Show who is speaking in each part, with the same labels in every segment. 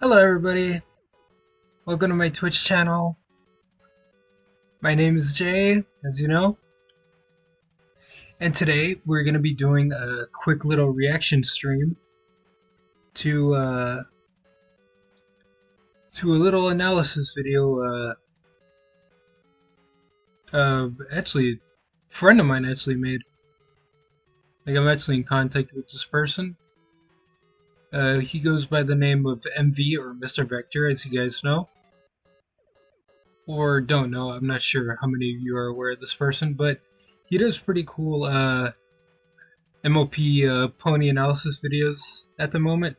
Speaker 1: Hello everybody, welcome to my Twitch channel. My name is Jay, as you know, and today we're going to be doing a quick little reaction stream to to a little analysis video. Actually, a friend of mine actually made. Like I'm actually in contact with this person. He goes by the name of MV or Mr. Vector, as you guys know, or don't know. I'm not sure how many of you are aware of this person, but he does pretty cool MOP pony analysis videos at the moment,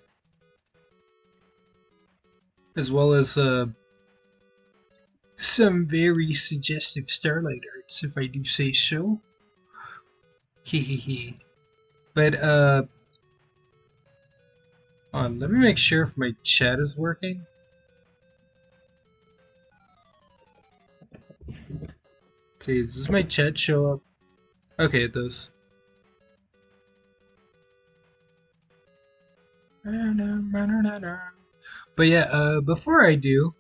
Speaker 1: as well as some very suggestive Starlight arts, if I do say so. Hehehe. But let me make sure if my chat is working. See, does my chat show up? Okay, it does. But yeah, before I do,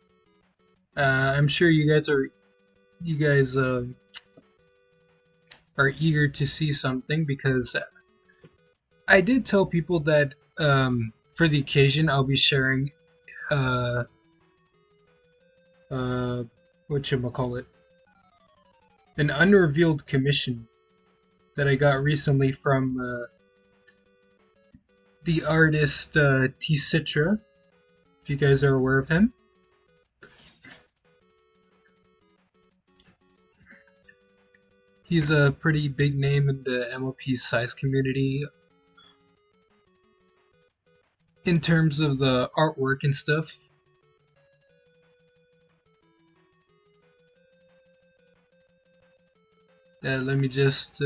Speaker 1: I'm sure you guys are eager to see something because I did tell people that for the occasion I'll be sharing uh uh whatchamacallit, an unrevealed commission that I got recently from the artist T Citra, if you guys are aware of him. He's a pretty big name in the MLP size community in terms of the artwork and stuff. Let me just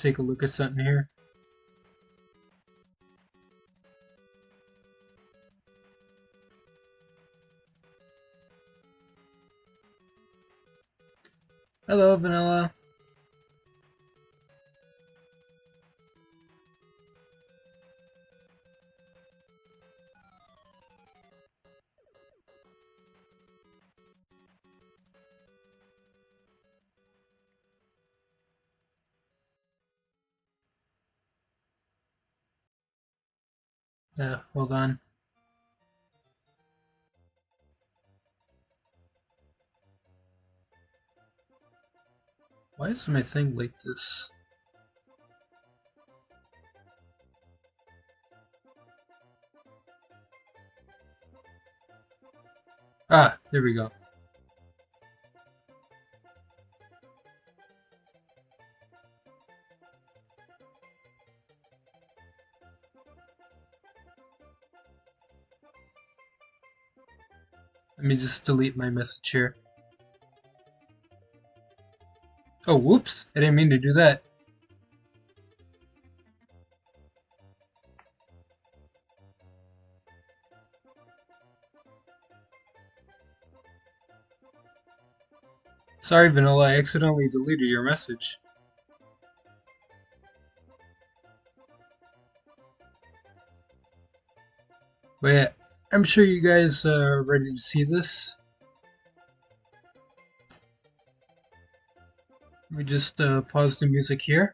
Speaker 1: take a look at something here. Hello, Vanilla. Hold on. Why is my thing like this? Ah, there we go. Let me just delete my message here. Oh, whoops! I didn't mean to do that. Sorry, Vanilla, I accidentally deleted your message. But yeah, I'm sure you guys are ready to see this. Let me just pause the music here.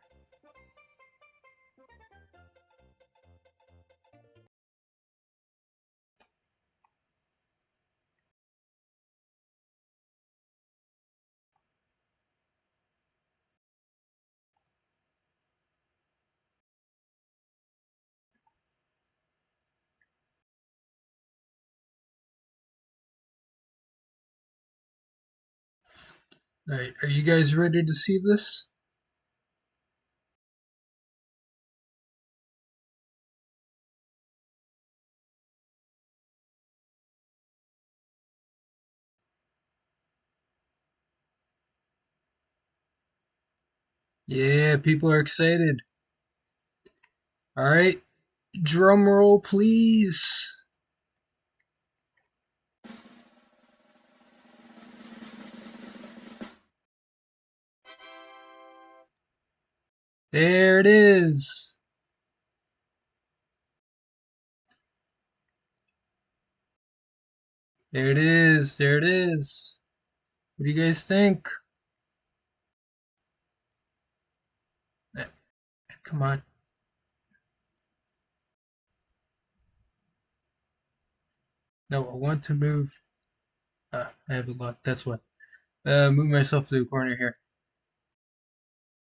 Speaker 1: Alright, are you guys ready to see this? Yeah, people are excited. Alright, drum roll please. There it is. There it is. There it is. What do you guys think? Eh, come on. No, I want to move. Ah, I have it locked. That's what. Move myself to the corner here.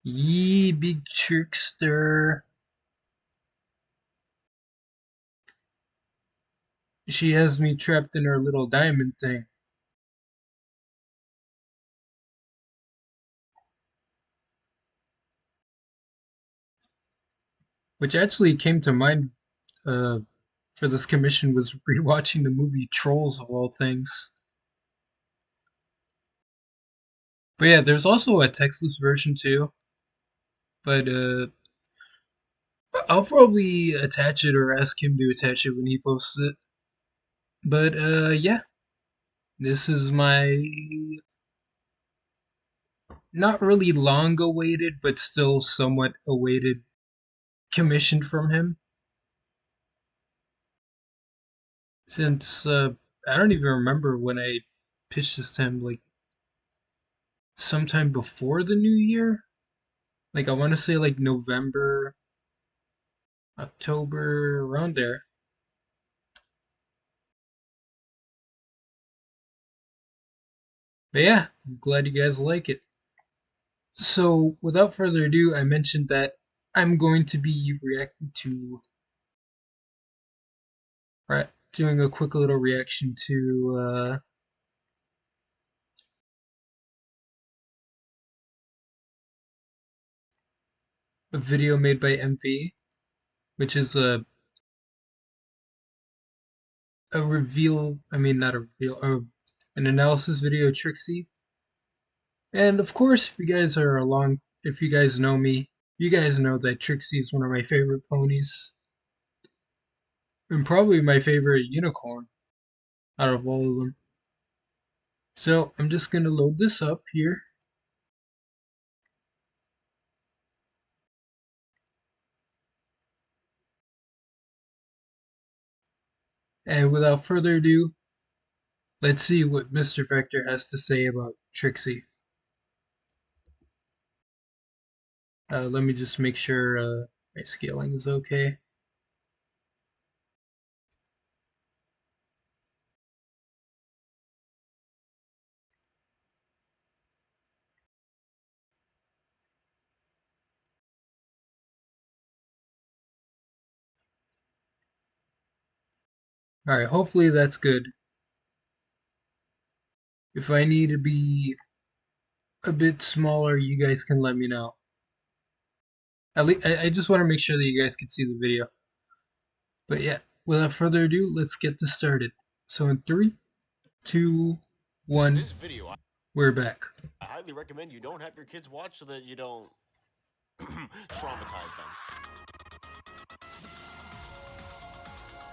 Speaker 1: Yee, big trickster. She has me trapped in her little diamond thing. Which actually came to mind uh, for this commission was rewatching the movie Trolls of all things. But yeah, there's also a textless version too. But I'll probably attach it or ask him to attach it when he posts it. But yeah, this is my not really long awaited, but still somewhat awaited commission from him. Since I don't even remember when I pitched this to him, like sometime before the new year. Like I want to say like November, October, around there. But yeah, I'm glad you guys like it. So without further ado, I mentioned that I'm going to be reacting to, right, doing a quick little reaction to a video made by MV, which is a reveal. I mean, not a reveal, an analysis video of Trixie. And of course, if you guys are along, if you guys know me, you guys know that Trixie is one of my favorite ponies, and probably my favorite unicorn out of all of them. So I'm just gonna load this up here. And without further ado, let's see what Mr. Vector has to say about Trixie. Let me just make sure my scaling is okay. Alright, hopefully that's good. If I need to be a bit smaller, you guys can let me know. At least I just want to make sure that you guys can see the video. But yeah, without further ado, let's get this started. So in 3, 2, 1,
Speaker 2: This video,
Speaker 1: we're back.
Speaker 2: I highly recommend you don't have your kids watch so that you don't traumatize them.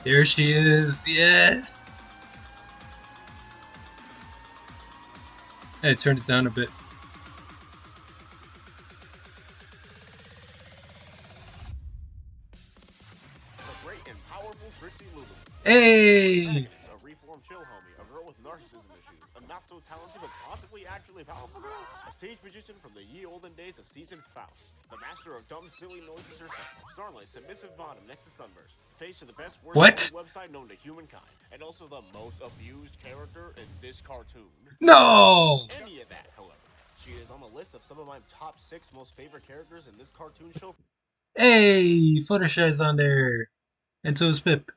Speaker 1: There she is. Yes. I turned it down a bit.
Speaker 2: The great and powerful Trixie Lulamoon.
Speaker 1: Hey.
Speaker 2: A reformed chill homie, a girl with narcissism issues, a not so talented but possibly actually powerful girl, a sage magician from the ye olden days of seasoned Faust, the master of dumb silly noises herself, Starlight submissive bottom next to Sunburst, face of the best worst
Speaker 1: What?
Speaker 2: website known to humankind, and also the most abused character in this cartoon.
Speaker 1: No.
Speaker 2: Any of that, however. She is on the list of some of my top 6 most favorite characters in this cartoon show.
Speaker 1: Hey, Fluttershy's on there. And so is Pip.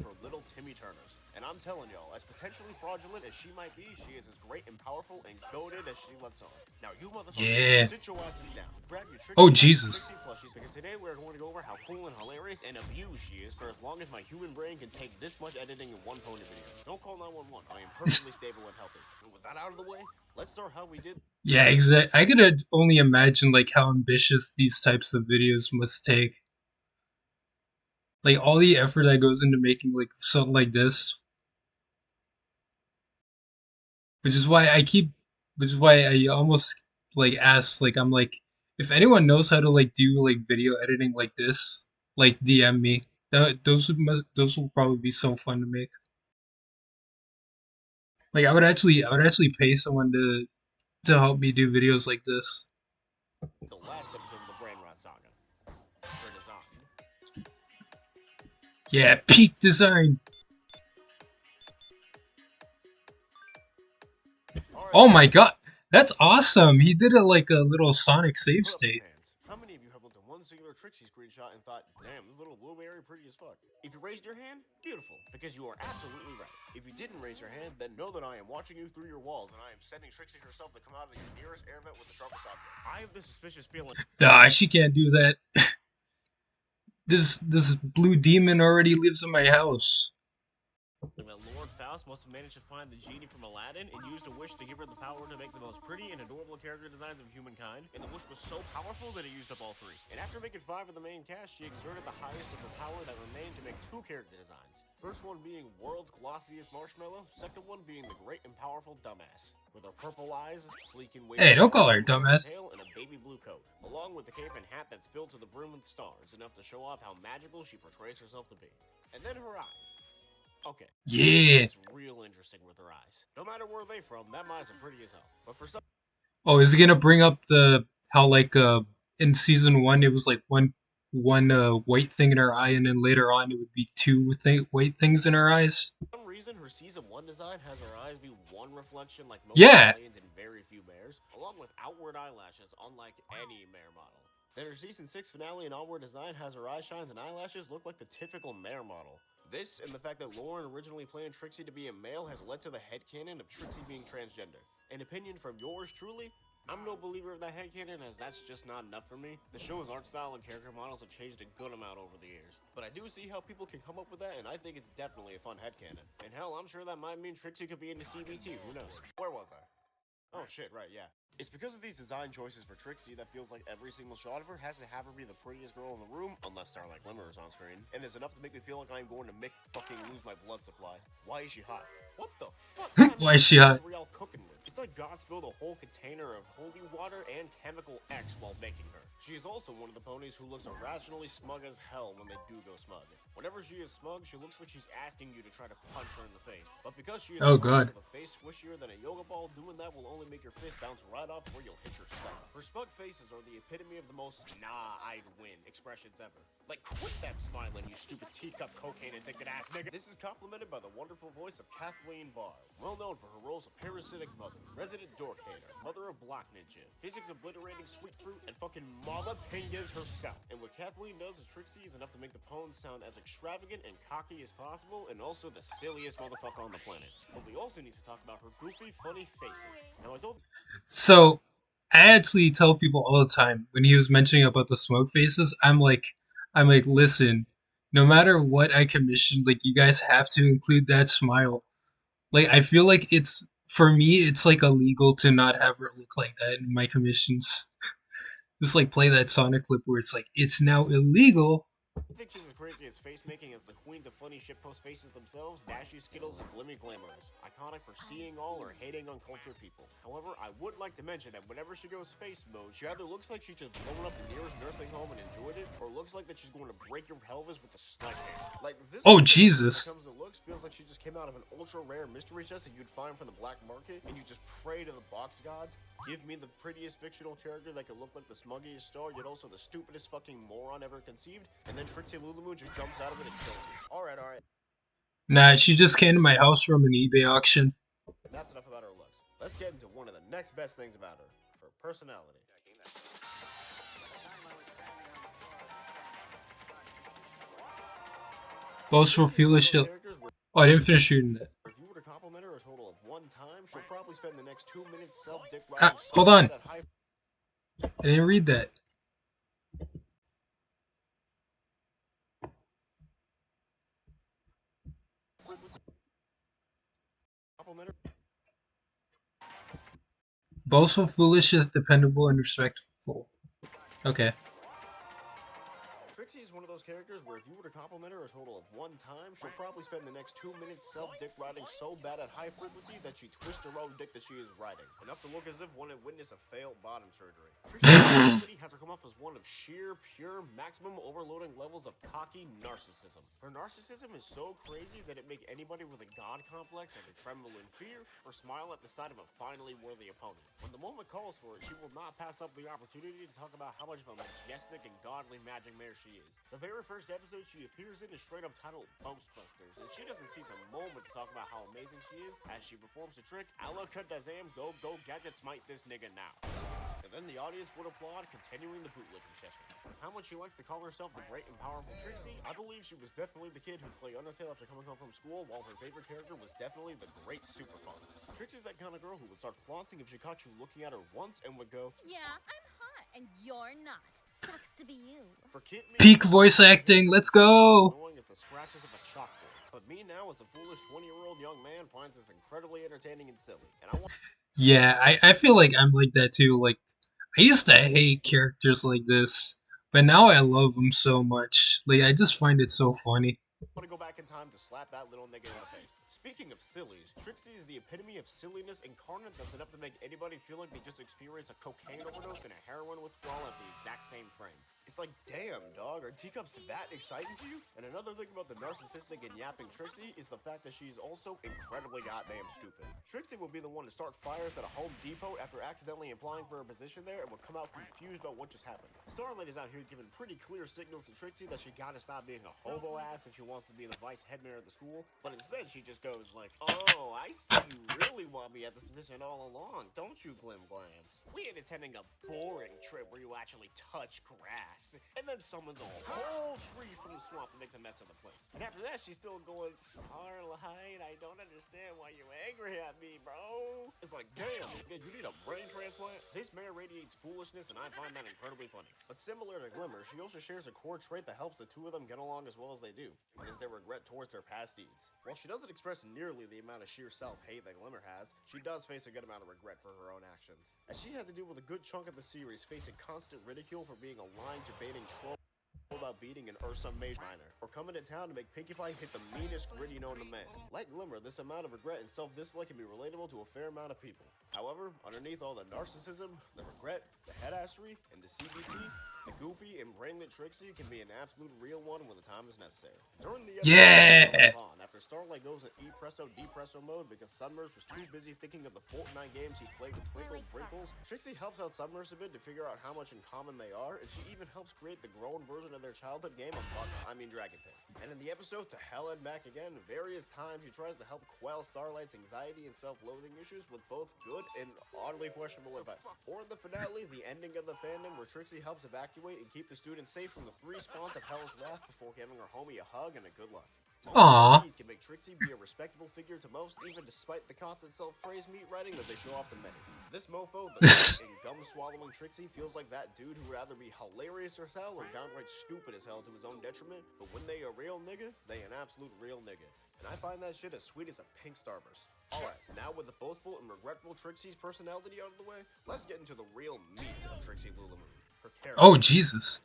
Speaker 2: For little Timmy Turners. And I'm telling y'all, as potentially fraudulent as she might be, she is as great and powerful and goated as she lets on. Now you motherfuckers,
Speaker 1: Yeah.
Speaker 2: sit your asses down. Grab your Trixie
Speaker 1: Oh, Jesus.
Speaker 2: Trixie plushies, because today we're going to go over how cool and hilarious and abused she is for as long as my human brain can take this much editing in one pony video. Don't call 911. I am perfectly stable and healthy. And with that out of the way, let's start how we did.
Speaker 1: Yeah, exactly. I could only imagine like how ambitious these types of videos must take. Like all the effort that goes into making like something like this, which is why I almost like ask like I'm like If anyone knows how to like do like video editing like this, like DM me. Those will probably be so fun to make. Like I would actually pay someone to help me do videos like this.
Speaker 2: The last episode of the Brain Rot Saga. For design.
Speaker 1: Yeah, peak design. Oh my god, that's awesome. He did it like a little Sonic save
Speaker 2: Put up your
Speaker 1: state.
Speaker 2: hands. How many of you have looked at one singular Trixie screenshot and thought, damn, this little blueberry pretty as fuck? If you raised your hand, beautiful, because you are absolutely right. If you didn't raise your hand, then know that I am watching you through your walls and I am sending Trixie herself to come out of the nearest air vent with the sharpest object. I have this suspicious feeling.
Speaker 1: Nah, she can't do that. This blue demon already lives in my house.
Speaker 2: That Lord Faust must have managed to find the genie from Aladdin and used a wish to give her the power to make the most pretty and adorable character designs of humankind, and the wish was so powerful that it used up all 3. And after making 5 of the main cast, she exerted the highest of the power that remained to make 2 character designs. First one being world's glossiest marshmallow, second one being the great and powerful dumbass. With her purple eyes, sleek and wavy
Speaker 1: Hey, don't call her
Speaker 2: hair,
Speaker 1: dumbass.
Speaker 2: tail, and a baby blue coat, along with the cape and hat that's filled to the brim with stars, enough to show off how magical she portrays herself to be. And then her eyes. Okay.
Speaker 1: Yeah.
Speaker 2: It's real interesting with her eyes. No matter where they from, them eyes are pretty as hell. But for some
Speaker 1: Oh, is it gonna bring up the how like in season 1 it was like one white thing in her eye, and then later on it would be two white things in her eyes?
Speaker 2: reason, her season 1 design has her eyes be one reflection like most
Speaker 1: Yeah.
Speaker 2: aliens and very few bears, along with outward eyelashes unlike any mare model. Then her season 6 finale and onward design has her eye shines and eyelashes look like the typical mare model. This, and the fact that Lauren originally planned Trixie to be a male, has led to the headcanon of Trixie being transgender. An opinion from yours truly? I'm no believer of that headcanon, as that's just not enough for me. The show's art style and character models have changed a good amount over the years. But I do see how people can come up with that, and I think it's definitely a fun headcanon. And hell, I'm sure that might mean Trixie could be into CBT, who knows? Where was I? Oh shit, right, yeah. It's because of these design choices for Trixie that feels like every single shot of her has to have her be the prettiest girl in the room, unless Starlight Glimmer is on screen, and is enough to make me feel like I'm going to fucking lose my blood supply. Why is she hot? What the fuck kind
Speaker 1: Why
Speaker 2: of
Speaker 1: is she hot?
Speaker 2: ingredients are we all cooking with? It's like God spilled a whole container of holy water and chemical X while making her. She is also one of the ponies who looks irrationally smug as hell when they do go smug. Whenever she is smug, she looks like she's asking you to try to punch her in the face. But because she is
Speaker 1: Oh
Speaker 2: a
Speaker 1: god.
Speaker 2: with a face squishier than a yoga ball, doing that will only make your fist bounce right off where you'll hit yourself. Her smug faces are the epitome of the most "nah, I'd win" expressions ever. Like, quit that smiling, you stupid teacup cocaine addicted ass nigga. This is complimented by the wonderful voice of Kathleen Barr, well known for her roles of parasitic mother, resident dork hater, mother of block ninja, physics obliterating sweet fruit, and fucking mother pingas herself. And what Kathleen does as Trixie is enough to make the pwn sound as extravagant and cocky as possible, and also the silliest motherfucker on the planet. But we also need to talk about her goofy, funny faces. Now I don't.
Speaker 1: So I actually tell people all the time when he was mentioning about the smoke faces, I'm like, listen, no matter what I commission, like you guys have to include that smile. Like I feel like it's for me, it's like illegal to not have her look like that in my commissions. Just like play that Sonic clip where it's like it's now illegal.
Speaker 2: I think she's as crazy as face making as the queens of funny shitpost faces themselves, Dashy Skittles and Glimmy Glamorous, iconic for seeing all or hating uncultured people. However, I would like to mention that whenever she goes face mode, she either looks like she just blown up the nearest nursing home and enjoyed it, or looks like that she's going to break your pelvis with a sledgehammer. Like this.
Speaker 1: Oh
Speaker 2: When
Speaker 1: Jesus.
Speaker 2: it comes to looks, feels like she just came out of an ultra rare mystery chest that you'd find from the black market, and you just pray to the box gods. Give me the prettiest fictional character that could look like the smuggiest star, yet also the stupidest fucking moron ever conceived, and then Trixie Lulamoon just jumps out of it and kills you. Alright.
Speaker 1: Nah, she just came to my house from an eBay auction.
Speaker 2: That's enough about her looks. Let's get into one of the next best things about her personality.
Speaker 1: Boastful, foolish. Oh, I didn't finish reading that.
Speaker 2: If you were to compliment her a total of 1 time, she'll probably spend the next 2 minutes self-dick
Speaker 1: Ah,
Speaker 2: riding
Speaker 1: hold on.
Speaker 2: at high.
Speaker 1: I didn't read that.
Speaker 2: Compliment her.
Speaker 1: Boastful, foolish, is dependable, and respectful. Okay.
Speaker 2: Trixie is one of those characters where if you were to compliment her a total of 1 time, she'll probably spend the next 2 minutes self-dick riding so bad at high frequency that she twists her own dick that she is riding, enough to look as if one had witnessed a failed bottom surgery. Trixie has her come off as one of sheer, pure, maximum overloading levels of cocky narcissism. Her narcissism is so crazy that it makes anybody with a god complex either tremble in fear or smile at the sight of a finally worthy opponent. When the moment calls for it, she will not pass up the opportunity to talk about how much of a majestic and godly magic mare she is. The very first episode she appears in is straight up titled Boastbusters, and she doesn't cease a moment to talk about how amazing she is as she performs a trick, Alakadazam, go gadget smite this nigga now. And then the audience would applaud, continuing the bootlicking session. With how much she likes to call herself the great and powerful Trixie, I believe she was definitely the kid who'd play Undertale after coming home from school, while her favorite character was definitely the great Superfont. Trixie's that kind of girl who would start flaunting if she caught you looking at her once and would go,
Speaker 3: "Yeah, I'm hot, and you're not. Sucks to be you."
Speaker 2: For Kit,
Speaker 1: Peak voice acting, let's go!
Speaker 2: annoying as the scratches of a chalkboard. But me now, as a foolish 20-year-old young man, finds this incredibly entertaining and silly. And I want
Speaker 1: Yeah, I feel like I'm like that too. Like, I used to hate characters like this, but now I love them so much. Like, I just find it so funny.
Speaker 2: to go back in time to slap that little nigga in the face. Speaking of sillies, Trixie is the epitome of silliness incarnate that's enough to make anybody feel like they just experienced a cocaine overdose and a heroin withdrawal at the exact same frame. It's like, damn, dog, are teacups that exciting to you? And another thing about the narcissistic and yapping Trixie is the fact that she's also incredibly goddamn stupid. Trixie will be the one to start fires at a Home Depot after accidentally applying for a position there and will come out confused about what just happened. Starlight is out here giving pretty clear signals to Trixie that she gotta stop being a hobo ass if she wants to be the vice head mayor of the school, but instead she just goes like, "Oh, I see you really want me at this position all along, don't you, Glim Glams? We ain't attending a boring trip where you actually touch grass." And then summons a whole tree from the swamp and makes a mess of the place. And after that, she's still going, "Starlight, I don't understand why you're angry at me, bro." It's like, damn, you need a brain transplant? This mayor radiates foolishness, and I find that incredibly funny. But similar to Glimmer, she also shares a core trait that helps the two of them get along as well as they do. It is their regret towards their past deeds. While she doesn't express nearly the amount of sheer self-hate that Glimmer has, she does face a good amount of regret for her own actions. As she had to deal with a good chunk of the series facing constant ridicule for being a line-debating troll about beating an Ursa Mage Miner, or coming to town to make Pinkie Pie hit the meanest gritty known to man. Like Glimmer, this amount of regret and self-dislike can be relatable to a fair amount of people. However, underneath all the narcissism, the regret, the headassery, and the CBT, the goofy and brainlet Trixie can be an absolute real one when the time is necessary. During the
Speaker 1: Yeah!
Speaker 2: episode, after Starlight goes in E-Presso Depresso mode because Sunburst was too busy thinking of the Fortnite games he played with Twinkle Brinkles, Trixie helps out Sunburst a bit to figure out how much in common they are, and she even helps create the grown version of their childhood game of Dragon Pit. And in the episode To Hell and Back Again, various times she tries to help quell Starlight's anxiety and self-loathing issues with both good and oddly questionable advice. Or in the finale, the ending of the fandom, where Trixie helps evacuate and keep the students safe from the 3 spawns of Hell's Wrath before giving her homie a hug and a good luck.
Speaker 1: Aww.
Speaker 2: These can make Trixie be a respectable figure to most, even despite the constant self-praise meat writing that they show off to many. This mofo, the and gum-swallowing Trixie, feels like that dude who would either be hilarious as hell or downright stupid as hell to his own detriment, but when they a real nigga, they an absolute real nigga. And I find that shit as sweet as a pink starburst. Alright, now with the boastful and regretful Trixie's personality out of the way, let's get into the real meat of Trixie Lulamoon. Her character.
Speaker 1: Oh, Jesus.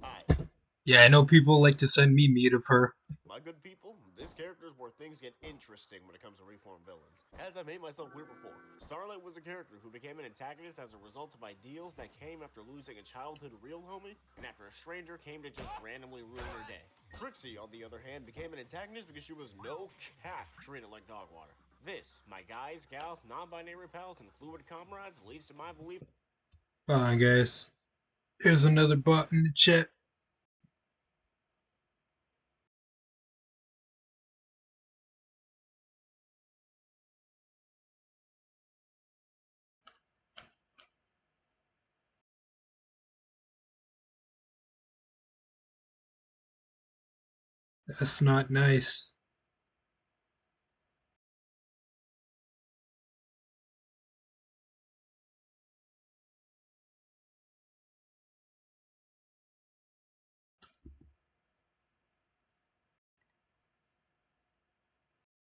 Speaker 2: Alright.
Speaker 1: Yeah, I know people like to send me meat of her.
Speaker 2: My good people, this character is where things get interesting when it comes to reformed villains. As I made myself clear before, Starlight was a character who became an antagonist as a result of ideals that came after losing a childhood real homie, and after a stranger came to just randomly ruin her day. Trixie, on the other hand, became an antagonist because she was no cap treated like dog water. This, my guys, gals, non-binary pals, and fluid comrades, leads to my belief.
Speaker 1: Hold on, guys. Here's another bot in the chat. That's not nice.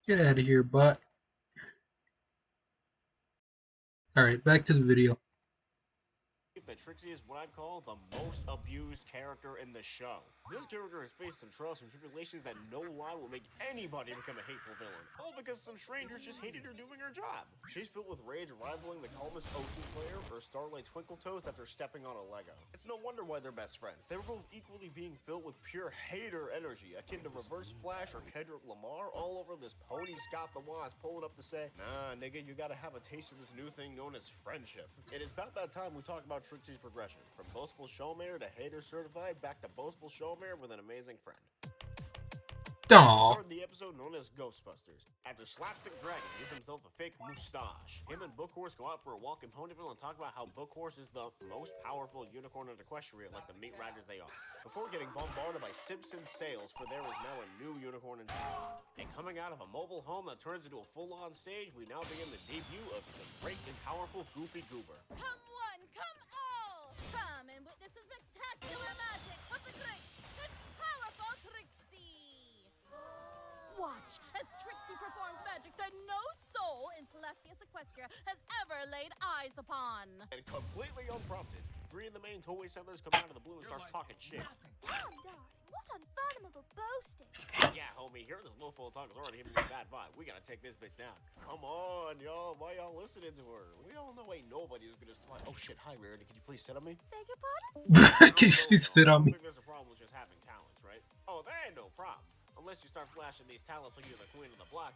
Speaker 1: Get out of here, bot. Alright, back to the video.
Speaker 2: that Trixie is what I'd call the most abused character in the show. This character has faced some trials and tribulations that no lie will make anybody become a hateful villain, all because some strangers just hated her doing her job. She's filled with rage rivaling the calmest Osu player or Starlight Twinkletoes after stepping on a Lego. It's no wonder why they're best friends. They were both equally being filled with pure hater energy, akin to Reverse Flash or Kendrick Lamar all over this pony Scott the Wasp pulling up to say, nah, nigga, you gotta have a taste of this new thing known as friendship. It is about that time we talk about Trixie's progression, from boastful showmare to hater certified, back to boastful showmare with an amazing friend. We
Speaker 1: Aww.
Speaker 2: started the episode known as Ghostbusters. After Slapstick Dragon gives himself a fake mustache, him and Bookhorse go out for a walk in Ponyville and talk about how Bookhorse is the most powerful unicorn in Equestria, like the meat riders they are. Before getting bombarded by Simpsons sales, for there is now a new unicorn in town. And coming out of a mobile home that turns into a full-on stage, we now begin the debut of the great and powerful Goofy Goober.
Speaker 3: Come one, come all! Come and witness the spectacular magic of the great and powerful Trixie! Watch as Trixie performs magic that no soul in Celestia Sequestria has ever laid eyes upon.
Speaker 2: And completely unprompted, three of the main toy sellers come out of the blue and starts talking shit.
Speaker 4: Damn, darling, what unfathomable boasting.
Speaker 2: Yeah, homie, hearing this mouthful of talk is already giving me a bad vibe. We gotta take this bitch down. Come on, y'all. Why y'all listening to her? We all know ain't nobody who's gonna start. Oh shit, hi, Rarity. Can you please sit on me?
Speaker 4: Beg your pardon?
Speaker 1: Can you sit on me?
Speaker 2: I don't think there's a problem with just having talents, right? Oh, there ain't no problem. Unless you start flashing these talents like you're the queen of the block.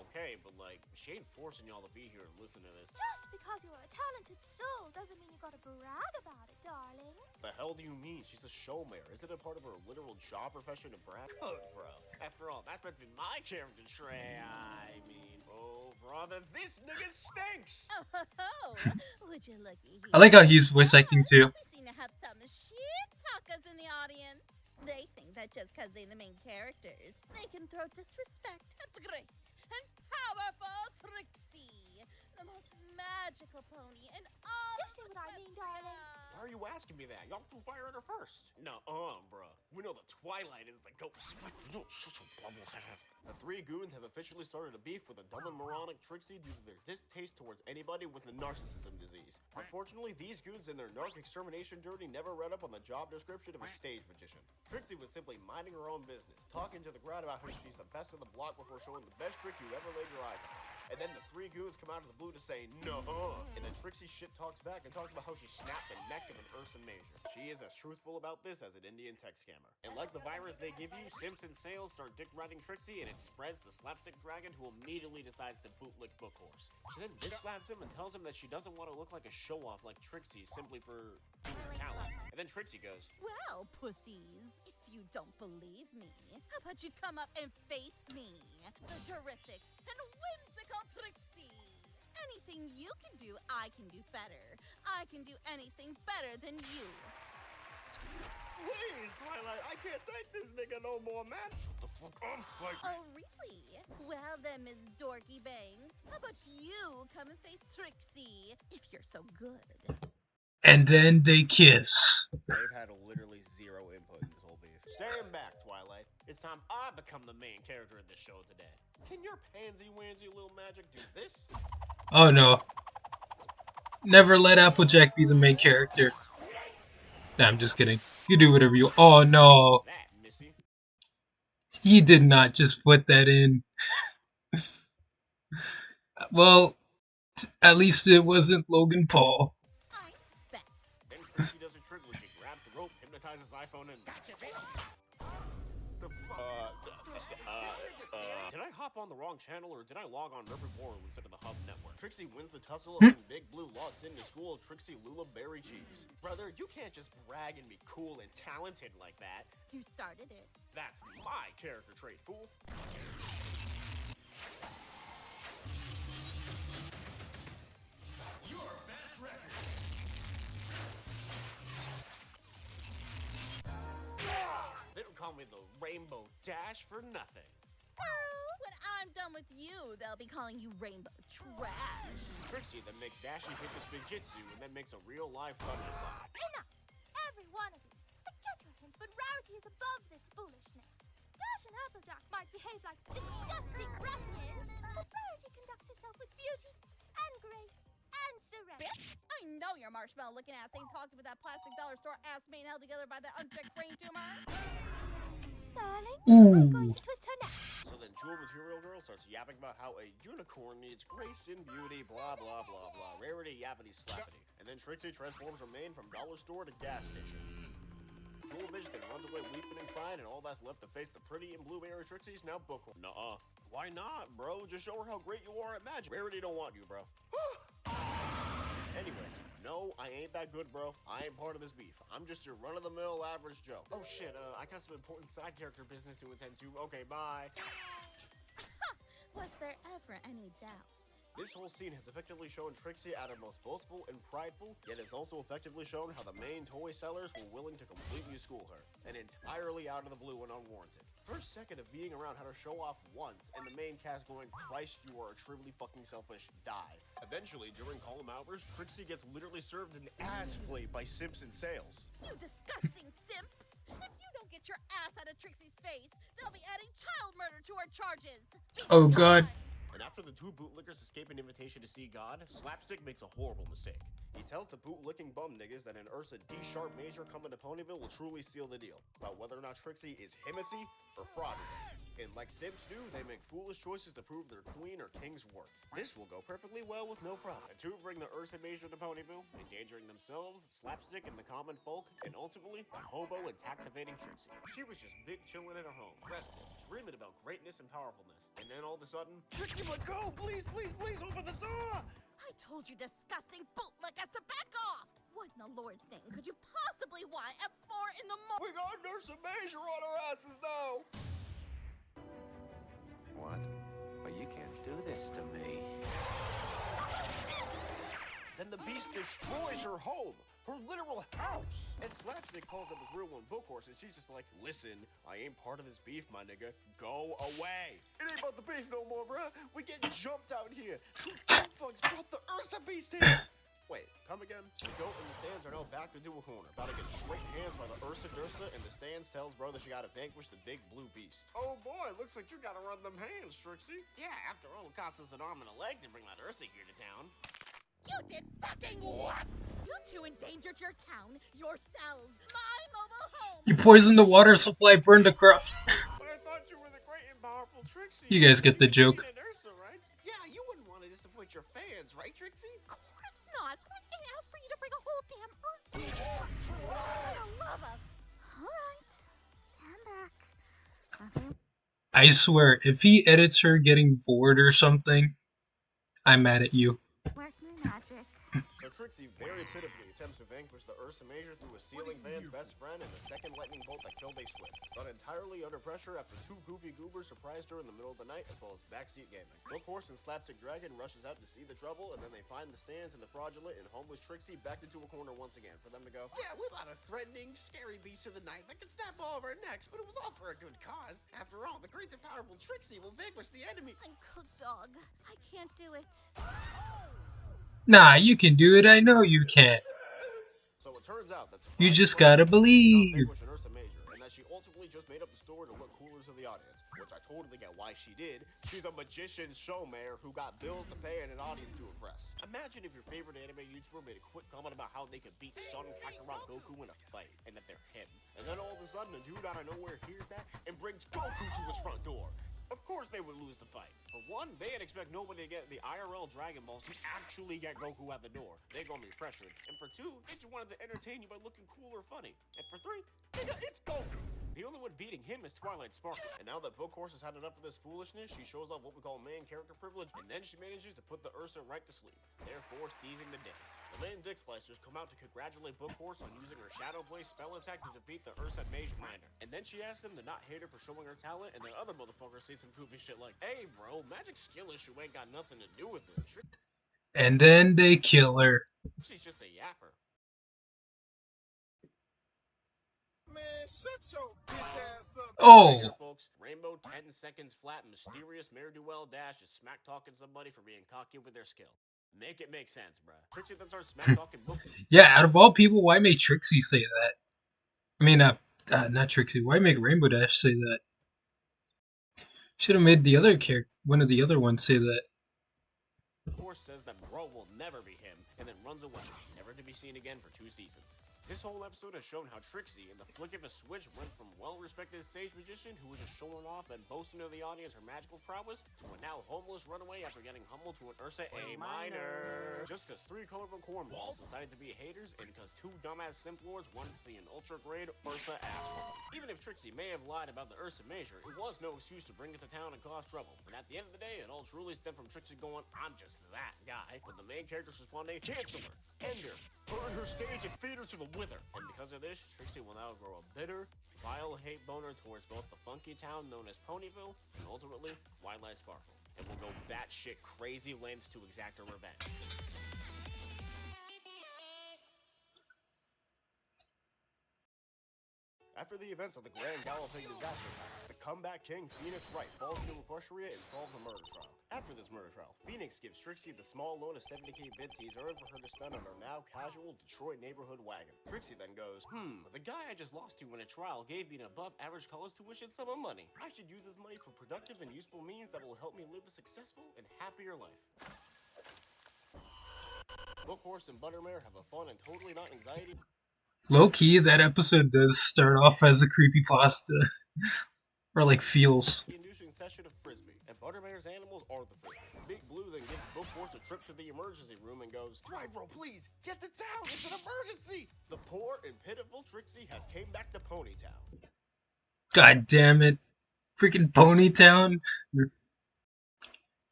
Speaker 2: Okay, but like, she ain't forcing y'all to be here and listen to this.
Speaker 4: Just because you're a talented soul doesn't mean you gotta brag about it, darling.
Speaker 2: The hell do you mean? She's a showmare. Isn't it part of her literal job profession to brag? Good, bro. After all, that's meant to be my character trait. I mean, oh, brother, this nigga stinks!
Speaker 3: Oh, would you looky here?
Speaker 1: I like how he's voice acting too.
Speaker 3: We seem to have some shit talkers in the audience. They think that just because they're the main characters, they can throw disrespect at the great and powerful Trixie, the most magical pony in all
Speaker 4: You see what I mean, darling?
Speaker 2: Why are you asking me that? Y'all threw fire at her first. No, bruh. We know the Twilight is the ghost. Such a bubblehead. The three goons have officially started a beef with a dumb and moronic Trixie due to their distaste towards anybody with the narcissism disease. Unfortunately, these goons in their narc extermination journey never read up on the job description of a stage magician. Trixie was simply minding her own business, talking to the crowd about how she's the best of the block before showing the best trick you ever laid your eyes on. And then the three goons come out of the blue to say, no. And then Trixie shit talks back and talks about how she snapped the neck of an Urson Major. She is as truthful about this as an Indian tech scammer. And like the virus they give you, Simpson sales start dick-riding Trixie and it spreads to Slapstick Dragon, who immediately decides to bootlick Bookhorse. She then bitch slaps him and tells him that she doesn't want to look like a show-off like Trixie simply for doing her talent. And then Trixie goes,
Speaker 3: Well, pussies, if you don't believe me, how about you come up and face me, the terrific and whimsical Trixie? Anything you can do, I can do better. I can do anything better than you.
Speaker 2: please, Twilight, I can't take this nigga no more, man. Shut the fuck up, like.
Speaker 3: Oh, really? Well then, Miss Dorky Bangs, how about you come and face Trixie, if you're so good?
Speaker 1: And then they kiss.
Speaker 2: They've had literally zero input in this whole beef. Stand back, Twilight. It's time I become the main character in this show today. Can your pansy-wansy little magic do this?
Speaker 1: Oh no. Never let Applejack be the main character. Nah, I'm just kidding. You do whatever you... Oh no.
Speaker 2: That, Missy.
Speaker 1: He did not just put that in. Well, at least it wasn't Logan Paul.
Speaker 3: I'm back.
Speaker 2: Then Trixie does a trick where she grabs the rope, hypnotizes iPhone, and... Gotcha, bitch! Did I hop on the wrong channel, or did I log on River Board instead of the Hub Network? Trixie wins the tussle, and Big Blue logs into school of Trixie Lulaberry Cheese. Brother, you can't just brag and be cool and talented like that.
Speaker 3: You started it.
Speaker 2: That's my character trait, fool.
Speaker 5: Your best record.
Speaker 2: They don't call me the Rainbow Dash for nothing.
Speaker 3: Oh, when I'm done with you, they'll be calling you Rainbow Trash.
Speaker 2: Trixie that makes Dashy hit the spinjitzu and then makes a real-life thundercloud.
Speaker 4: Enough! Every one of you. I get your hint, but Rarity is above this foolishness. Dash and Applejack might behave like disgusting ruffians, but Rarity conducts herself with beauty and grace and answer it.
Speaker 3: Bitch, I know your marshmallow looking ass ain't talking with that plastic dollar store ass mane held together by that unchecked brain tumor.
Speaker 4: Darling, I'm going
Speaker 1: Ooh.
Speaker 4: to twist her neck.
Speaker 2: So then Jewel Material Girl starts yapping about how a unicorn needs grace and beauty, blah blah blah blah, rarity yappity slappity. And then Trixie transforms her mane from dollar store to gas station. Jewel Bitch then runs away weeping and crying, and all that's left to face the pretty and blueberry Trixie's now bookworm. Nuh-uh. Why not, bro? Just show her how great you are at magic. Rarity don't want you, bro. Anyways, no, I ain't that good, bro. I ain't part of this beef. I'm just your run-of-the-mill average Joe. Oh shit, I got some important side character business to attend to. Okay, bye.
Speaker 3: Was there ever any doubt?
Speaker 2: This whole scene has effectively shown Trixie at her most boastful and prideful, yet has also effectively shown how the main toy sellers were willing to completely school her, and entirely out of the blue and unwarranted. First second of being around had her show off once, and the main cast going, Christ, you are extremely fucking selfish, die. Eventually, during column hours, Trixie gets literally served an ass plate by simps and sales.
Speaker 3: You disgusting simps! If you don't get your ass out of Trixie's face, they'll be adding child murder to her charges. Be
Speaker 1: Oh, God.
Speaker 3: gone.
Speaker 2: And after the two bootlickers escape an invitation to see God, Slapstick makes a horrible mistake. He tells the bootlicking bum niggas that an Ursa D-sharp major coming to Ponyville will truly seal the deal, about whether or not Trixie is Himothy or fraudulent. And like simps do, they make foolish choices to prove their queen or king's worth. This will go perfectly well with no problem. The two bring the Ursa major to Ponyville, endangering themselves, Slapstick, and the common folk, and ultimately, the hobo and tactivating Trixie. She was just big chillin' at her home, resting, dreaming about greatness and powerfulness. And then all of a sudden, Trixie would go! Please, please, please, open the door!
Speaker 3: I told you disgusting bootlickers to back off! What in the Lord's name could you possibly want at 4 in the morning?
Speaker 2: We got Ursa major on our asses now!
Speaker 5: What? Well, you can't do this to me.
Speaker 2: Then the beast destroys her home, her literal house. And Slapstick calls up his real one book horse, and she's just like, listen, I ain't part of this beef, my nigga. Go away. It ain't about the beef no more, bruh. We getting jumped out here. Two fucks brought the Ursa beast here. Wait, come again? The goat and the stands are now backed into a corner, about to get straight hands by the Ursa Dursa, and the stands tells bro that she gotta vanquish the big blue beast. Oh boy, looks like you gotta run them hands, Trixie. Yeah, after all, it costs us an arm and a leg to bring that Ursa here to town.
Speaker 3: You did fucking what? You two endangered your town, yourselves, my mobile home.
Speaker 1: You poisoned the water supply, burned the crops.
Speaker 2: But I thought you were the great and powerful Trixie.
Speaker 1: You guys get the joke.
Speaker 2: You needed Ursa, right? Yeah, you wouldn't want to disappoint your fans, right, Trixie?
Speaker 3: Of course not. I asked for you to bring a whole damn Ursa. For the love of...
Speaker 4: Alright, stand back. Nothing.
Speaker 1: I swear, if he edits her getting bored or something, I'm mad at you.
Speaker 4: Work my magic.
Speaker 2: So Trixie very pitifully attempts to vanquish the Ursa Major through a ceiling fan's best friend and the second lightning bolt that killed a Swift. But entirely under pressure after two goofy goobers surprised her in the middle of the night, as well as backseat gaming. Book Horse and Slapstick Dragon rushes out to see the trouble, and then they find the stands and the fraudulent and homeless Trixie backed into a corner once again for them to go, yeah, we got a threatening, scary beast of the night that can snap all of our necks, but it was all for a good cause. After all, the great and powerful Trixie will vanquish the enemy.
Speaker 3: I'm cooked, dog. I can't do it.
Speaker 1: Nah, you can do it. I know you can.
Speaker 2: So it turns out that
Speaker 1: You just gotta believe.
Speaker 2: an Ursa Major, and that she ultimately just made up the story to look cooler to the audience, which I totally get why she did. She's a magician's showmare who got bills to pay and an audience to impress. Imagine if your favorite anime YouTuber made a quick comment about how they could beat Son Kakarot Goku in a fight, and that they're him. And then all of a sudden, a dude out of nowhere hears that and brings Goku to his front door. Of course they would lose the fight. For one, they'd expect nobody to get the IRL Dragon Balls to actually get Goku out the door. They're gonna be pressured. And for two, they just wanted to entertain you by looking cool or funny. And for three, nigga, it's Goku! The only one beating him is Twilight Sparkle. And now that Book Horse has had enough of this foolishness, she shows off what we call main character privilege, and then she manages to put the Ursa right to sleep, therefore seizing the day. The main Dick Slicers come out to congratulate Book Horse on using her Shadow Blade spell attack to defeat the Ursa Mage Minor. And then she asks them to not hate her for showing her talent, and the other motherfuckers say some goofy shit like, hey bro, magic skill issue ain't got nothing to do with it.
Speaker 1: And then they kill her.
Speaker 2: She's just a yapper.
Speaker 6: Man, shut your bitch ass up.
Speaker 1: Oh,
Speaker 2: Later, folks, Rainbow 10 seconds flat mysterious ne'er-do-well dash is smack talking somebody for being cocky with their skill. Make it make sense, bruh. Trixie then starts smack talking Book.
Speaker 1: yeah. Out of all people, why make Trixie say that? I mean, not Trixie. Why make Rainbow Dash say that? Should have made the other character, one of the other ones, say that.
Speaker 2: Horse says that Bro will never be him, and then runs away, never to be seen again for 2 seasons. This whole episode has shown how Trixie, in the flick of a switch, went from well-respected stage magician who was just showing off and boasting to the audience her magical prowess to a now homeless runaway after getting humbled to an Ursa A minor. Just because 3 colorful cornballs decided to be haters, and because 2 dumbass simp lords wanted to see an ultra-grade Ursa asshole. Even if Trixie may have lied about the Ursa major, it was no excuse to bring it to town and cause trouble. And at the end of the day, it all truly stemmed from Trixie going, "I'm just that guy," with the main characters responding, "Cancel her, end her, burn her stage and feed her to the wither." And because of this, Trixie will now grow a bitter, vile hate boner towards both the funky town known as Ponyville and ultimately Twilight Sparkle, and will go batshit crazy lengths to exact her revenge. After the events of the Grand Galloping Disaster Pass, the comeback king Phoenix Wright falls into a crushria and solves a murder trial. After this murder trial, Phoenix gives Trixie the small loan of 70k bits he's earned for her to spend on her now casual Detroit neighborhood wagon. Trixie then goes, the guy I just lost to in a trial gave me an above average college tuition sum of money. I should use this money for productive and useful means that will help me live a successful and happier life. Bookhorse and Buttermare have a fun and totally not anxiety.
Speaker 1: Low key, that episode does start off as a creepypasta. Or like feels.
Speaker 2: Inducing session of frisbee, and Buttermare's animals are the frisbee. Big Blue then gives Bookhorse a trip to the emergency room and goes, "Drive, bro, please, get to town, it's an emergency!" The poor and pitiful Trixie has came back to Ponytown.
Speaker 1: God damn it. Freaking Ponytown.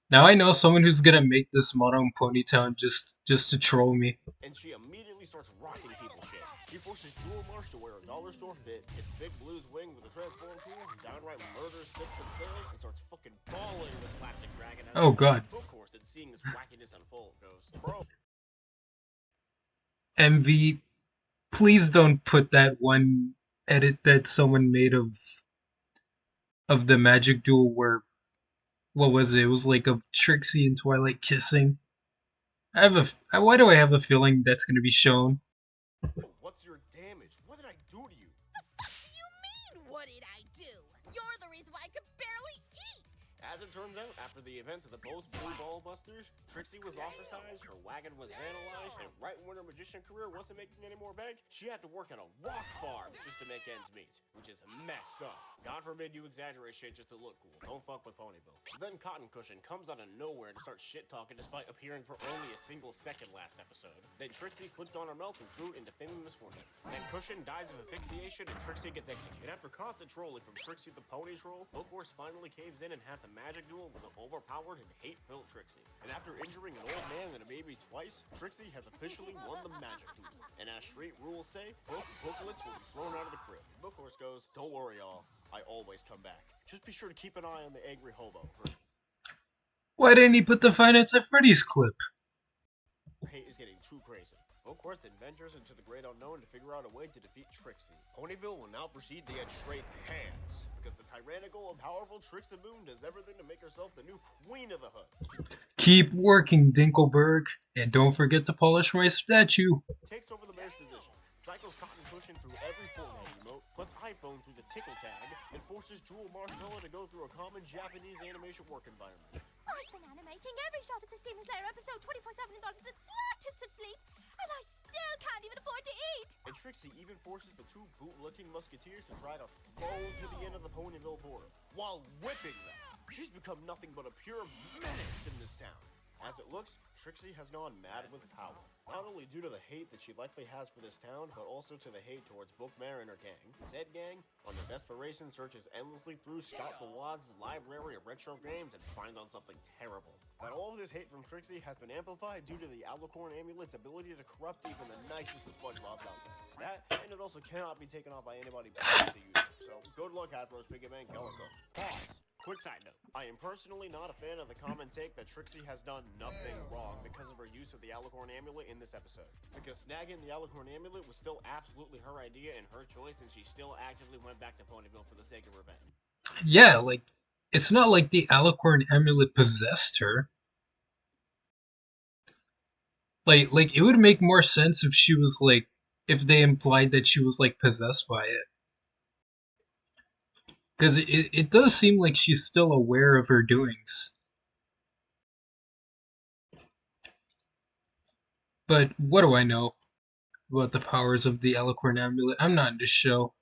Speaker 1: Now I know someone who's gonna make this motto in Ponytown just to troll me.
Speaker 2: And she immediately starts rocking people's shit. She forces Jewel Marsh to wear a dollar store fit, hits Big Blue's wing with a transform tool, downright murders Sips and Sails, and starts fucking bawling the slapstick dragon.
Speaker 1: Oh god.
Speaker 2: Of course, and seeing this wackiness unfold goes, "Bro."
Speaker 1: MV, please don't put that one edit that someone made of the magic duel where, what was it? It was like of Trixie and Twilight kissing. Why do I have a feeling that's gonna be shown?
Speaker 2: What's your damage? What did I do to you?
Speaker 3: The fuck do you mean, what did I do? You're the reason why I could barely eat!
Speaker 2: As it turns out, after the events of the both Blue Ball Busters, Trixie was ostracized, her wagon was vandalized, and right when her magician career wasn't making any more bank, she had to work at a rock farm just to make ends meet, which is messed up. God forbid you exaggerate shit just to look cool. Don't fuck with Ponyville. Then Cotton Cushion comes out of nowhere to start shit-talking despite appearing for only a single second last episode. Then Trixie clicked on her mouth and threw it into fame and misfortune. Then Cushion dies of asphyxiation and Trixie gets executed. And after constant trolling from Trixie the Pony Troll, Bookhorse finally caves in and has a magic duel with an overpowered and hate-filled Trixie. And after injuring an old man and a baby twice, Trixie has officially won the magic duel. And as street rules say, both booklets will be thrown out of the crib. Bookhorse goes, "Don't worry, y'all. I always come back. Just be sure to keep an eye on the angry hobo.
Speaker 1: Why didn't he put the Five Nights at Freddy's clip?
Speaker 2: Hate is getting too crazy." Bookhorse then ventures into the great unknown to figure out a way to defeat Trixie. Ponyville will now proceed to get straight hands, because the tyrannical and powerful Trixie-moon does everything to make herself the new queen of the hood.
Speaker 1: Keep working, Dinkleberg, and don't forget to polish my statue.
Speaker 2: Takes over the mayor's position, cycles Cotton Cushion through every Fortnite emote, puts iPhone through the tickle tag, and forces Jewel Marshmallow to go through a common Japanese animation work environment.
Speaker 4: I've been animating every shot of this Demon Slayer episode 24/7 and not the slightest of sleep, and I still can't even afford to eat!
Speaker 2: And Trixie even forces the 2 bootlicking musketeers to try to flow to the end of the Ponyville border, while whipping them. She's become nothing but a pure menace in this town. As it looks, Trixie has gone mad with power. Not only due to the hate that she likely has for this town, but also to the hate towards Bookmare and her gang. Said gang, on their desperation, searches endlessly through Scott Bawaz's library of retro games and finds on something terrible. But all of this hate from Trixie has been amplified due to the Alicorn Amulet's ability to corrupt even the nicest of SpongeBob's out there. That, and it also cannot be taken off by anybody but the user. So, good luck, Hasbro's Big Man Gullico. Pause. Quick side note, I am personally not a fan of the common take that Trixie has done nothing wrong because of her use of the Alicorn Amulet in this episode. Because snagging the Alicorn Amulet was still absolutely her idea and her choice, and she still actively went back to Ponyville for the sake of revenge.
Speaker 1: Yeah, like, it's not like the Alicorn Amulet possessed her. Like it would make more sense if she was like, if they implied that she was like possessed by it. Because it does seem like she's still aware of her doings. But what do I know about the powers of the Alicorn Amulet? I'm not in this show.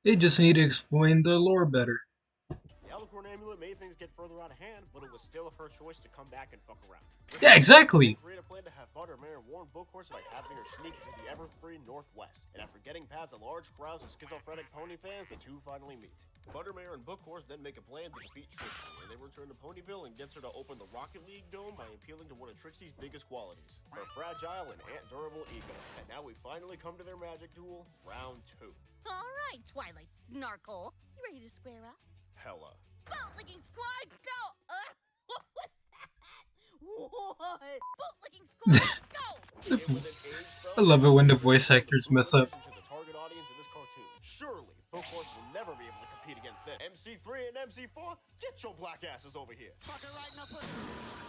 Speaker 1: They just need to explain the lore better.
Speaker 2: The Alicorn Amulet made things get further out of hand, but it was still her choice to come back and fuck around.
Speaker 1: Yeah, exactly.
Speaker 2: Create a plan to have Buttermare warn Bookhorse by having her sneak into the ever-free Northwest. And after getting past the large crowds of schizophrenic pony fans, the two finally meet. Buttermare and Bookhorse then make a plan to defeat Trixie, and they return to Ponyville and gets her to open the Rocket League dome by appealing to one of Trixie's biggest qualities, her fragile and ant-durable ego. And now we finally come to their magic duel, round 2.
Speaker 3: All right, Twilight Snarkle. You ready to square up?
Speaker 2: Hella.
Speaker 3: Bootlicking squad, go! What was that? What? Bootlicking squad, go!
Speaker 1: I love it when the voice actors mess up.
Speaker 2: To the target audience of this cartoon. Surely, Bookhorse will never be able to compete against them. MC3 and MC4, get your black asses over here.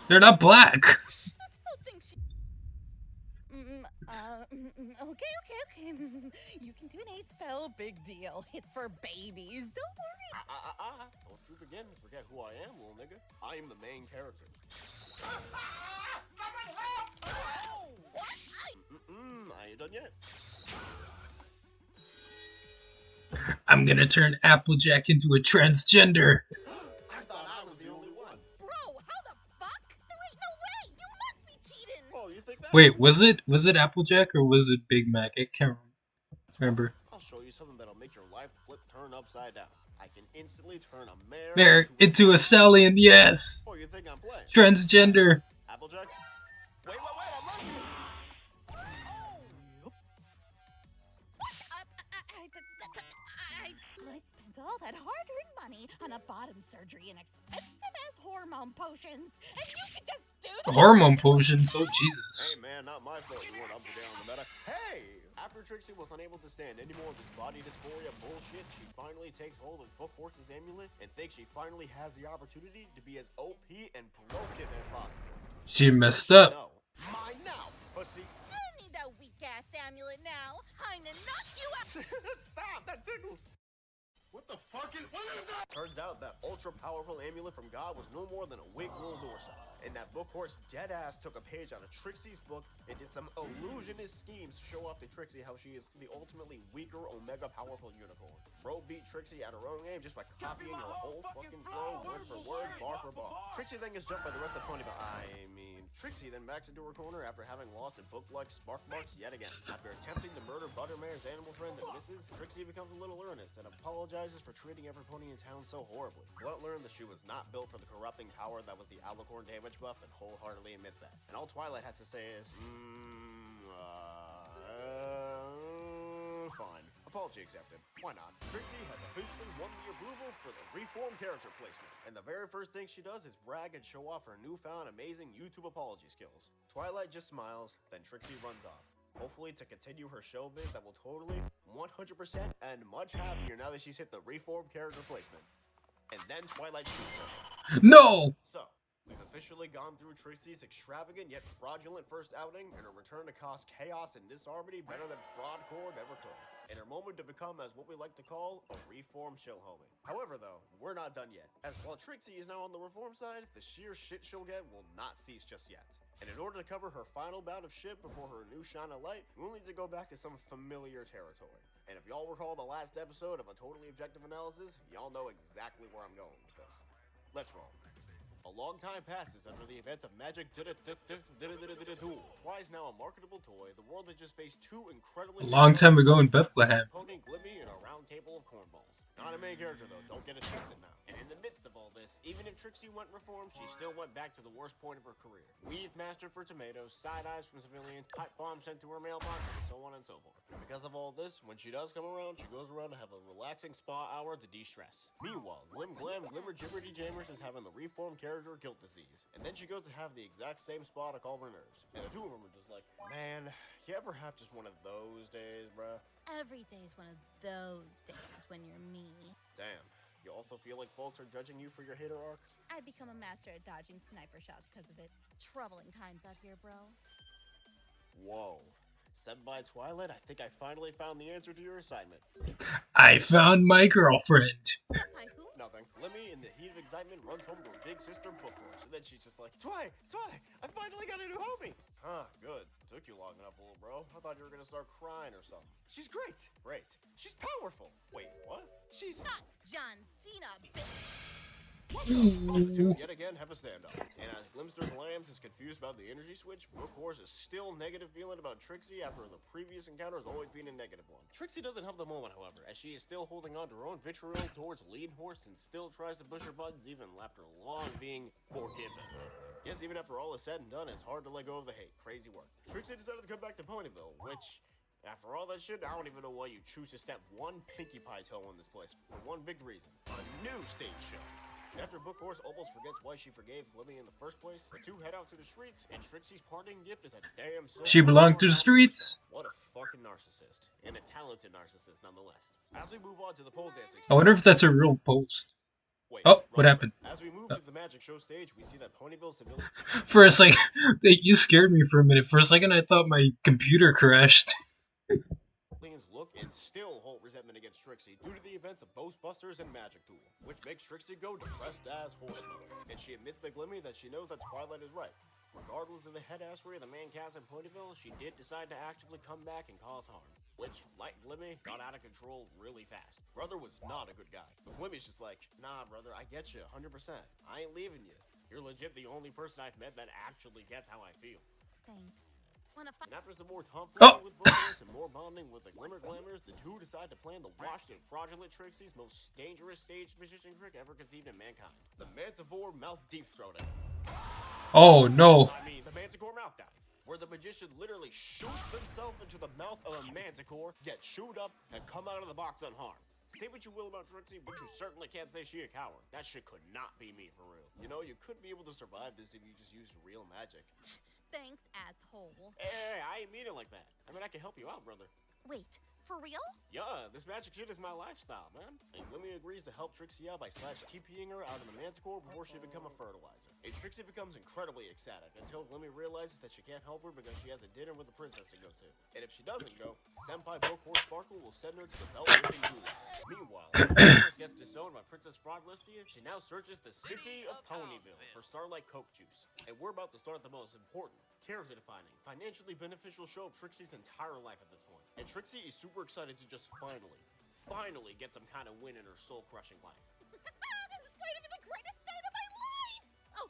Speaker 1: They're not black.
Speaker 3: I still think she... Okay. You can do an 8 spell, big deal. It's for babies, don't worry.
Speaker 2: Don't you begin to forget who I am, little nigga. I am the main character.
Speaker 3: What?
Speaker 2: I ain't done yet.
Speaker 1: I'm gonna turn Applejack into a transgender.
Speaker 2: I thought I was the only one.
Speaker 3: Bro, how the fuck? Wait, no way! You must be cheating!
Speaker 2: Oh, you think that?
Speaker 1: Wait, was it Applejack or was it Big Mac? I can't remember.
Speaker 2: I'll show you something that'll make your life flip turn upside down. I can instantly turn a mare
Speaker 1: Into a stallion, yes!
Speaker 2: Oh, you think I'm playing?
Speaker 1: Transgender.
Speaker 2: Applejack? Wait, I'm running!
Speaker 3: I spent all that hard-earned money on a bottom surgery and expensive-ass hormone potions, and you can just do that?
Speaker 1: Hormone potions, oh Jesus.
Speaker 2: Hey man, not my fault you went up and down the meta. Hey! After Trixie was unable to stand any more of this body dysphoria bullshit, she finally takes hold of Bookhorse's amulet and thinks she finally has the opportunity to be as OP and broken as possible.
Speaker 1: She messed up.
Speaker 2: No. Mine now, pussy.
Speaker 3: I don't need that weak-ass amulet now. I'm gonna knock you out.
Speaker 2: Stop, that tickles.
Speaker 6: What the fuck is that?
Speaker 2: Turns out that ultra-powerful amulet from God was no more than a wig roll Dorsa. And that Bookhorse dead-ass took a page out of Trixie's book and did some illusionist schemes to show off to Trixie how she is the ultimately weaker, omega-powerful unicorn. Bro beat Trixie at her own game just by copying her whole fucking flow, word for word, bar for bar. Trixie then gets jumped by the rest of Ponyville. Trixie then backs into her corner after having lost a book-like spark marks yet again. After attempting to murder Buttermare's animal friend and misses, Trixie becomes a little earnest and apologizes for treating every pony in town so horribly. Blunt learned that she was not built for the corrupting power that was the Alicorn damage buff and wholeheartedly admits that. And all Twilight has to say is, fine. Apology accepted. Why not? Trixie has officially won the approval for the reformed character placement. And the very first thing she does is brag and show off her newfound amazing YouTube apology skills. Twilight just smiles, then Trixie runs off. Hopefully to continue her showbiz that will totally, 100% and much happier now that she's hit the reformed character placement. And then Twilight shoots her.
Speaker 1: No!
Speaker 2: So, we've officially gone through Trixie's extravagant yet fraudulent first outing and her return to cause chaos and disharmony better than Fraudcore ever could. In her moment to become as what we like to call a reformed chill homie. However though, we're not done yet, as while Trixie is now on the reform side, the sheer shit she'll get will not cease just yet. And in order to cover her final bout of shit before her new shine of light, we'll need to go back to some familiar territory. And if y'all recall the last episode of a totally objective analysis, y'all know exactly where I'm going with this. Let's roll. A long time passes after the events of Magic Duel. Twice now a marketable toy, the world has just faced two incredibly...
Speaker 1: A long time ago in Bethlehem.
Speaker 2: Poking Glimmy in a round table of cornballs. Not a main character though, don't get it twisted now. And in the midst of all this, even if Trixie went reformed, she still went back to the worst point of her career. Weave mastered for tomatoes, side eyes from civilians, pipe bombs sent to her mailbox, and so on and so forth. And because of all this, when she does come around, she goes around to have a relaxing spa hour to de-stress. Meanwhile, Glim Glam Glimmer Gibberty Jammers is having the reformed character guilt disease. And then she goes to have the exact same spa to calm her nerves. And the two of them are just like, man, you ever have just one of those days, bruh?
Speaker 3: Every day's one of those days when you're me.
Speaker 2: Damn. You also feel like folks are judging you for your hater arc?
Speaker 3: I've become a master at dodging sniper shots because of it. Troubling times out here, bro.
Speaker 2: Whoa. Senpai Twilight, I think I finally found the answer to your assignment.
Speaker 1: I found my girlfriend.
Speaker 3: Senpai who?
Speaker 2: Nothing. Lemmy, in the heat of excitement, runs home to her big sister book course, and then she's just like, Twi, I finally got a new homie. Huh, good. Took you long enough, little bro. I thought you were gonna start crying or something. She's great. Great. She's powerful. Wait, what? She's
Speaker 3: Not John Cena, bitch.
Speaker 2: What the fuck? The two yet again have a standoff. And as Glimster Lambs is confused about the energy switch, Book Horse is still negative feeling about Trixie after the previous encounter has always been a negative one. Trixie doesn't have the moment, however, as she is still holding on to her own vitriol towards Lead Horse and still tries to push her buttons even after long being forgiven. Yes, even after all is said and done, it's hard to let go of the hate. Crazy work. Trixie decided to come back to Ponyville, which, after all that shit, I don't even know why you choose to step one Pinkie Pie toe in this place. For one big reason. A new stage show. After Book Horse almost forgets why she forgave Lemmy in the first place, the two head out to the streets, and Trixie's parting gift is a damn soul.
Speaker 1: She belonged to the streets.
Speaker 2: What a fucking narcissist. And a talented narcissist, nonetheless. As we move on to the pole dancing
Speaker 1: I wonder if that's a real post.
Speaker 2: Wait,
Speaker 1: Oh, what
Speaker 2: right.
Speaker 1: happened?
Speaker 2: As we move to the magic show stage, we see that Ponyville civilians
Speaker 1: For a second, you scared me for a minute. For a second, I thought my computer crashed.
Speaker 2: look and still hold resentment against Trixie due to the events of Ghostbusters and Magic Duel, which makes Trixie go depressed as horse mode. And she admits to Glimmy that she knows that Twilight is right. Regardless of the head assery of the main cast in Ponyville, she did decide to actively come back and cause harm, which, like Glimmy, got out of control really fast. Brother was not a good guy, but Glimmy's just like, nah, brother, I get you, 100%. I ain't leaving you. You're legit the only person I've met that actually gets how I feel.
Speaker 3: Thanks.
Speaker 2: And after some more tomfoolery with Book Horse and more bonding with the Glimmer Glamours, the two decide to plan the washed and fraudulent Trixie's most dangerous stage magician trick ever conceived in mankind. The Manticore Mouth Deep Throating.
Speaker 1: Oh no.
Speaker 2: I mean, the Manticore Mouth Dive, where the magician literally shoots himself into the mouth of a Manticore, gets chewed up, and come out of the box unharmed. Say what you will about Trixie, but you certainly can't say she a coward. That shit could not be me, for real. You know, you could be able to survive this if you just used real magic.
Speaker 3: Thanks, asshole.
Speaker 2: Hey, I ain't mean it like that. I mean, I can help you out, brother.
Speaker 3: Wait, for real?
Speaker 2: Yeah, this magic shit is my lifestyle, man. And Glimmy agrees to help Trixie out by TPing her out of the Manticore before she become a fertilizer. And Trixie becomes incredibly ecstatic until Glimmy realizes that she can't help her because she has a dinner with the princess to go to. And if she doesn't go, Senpai Book Horse Sparkle will send her to the belt-ripping gulag. Meanwhile, when gets disowned by Princess Froglistia, she now searches the city of Ponyville for Starlight Coke Juice. And we're about to start the most important, character-defining, financially beneficial show of Trixie's entire life at this point. And Trixie is super excited to just finally get some kind of win in her soul-crushing life.
Speaker 3: This is going to be the greatest day of my life! Oh,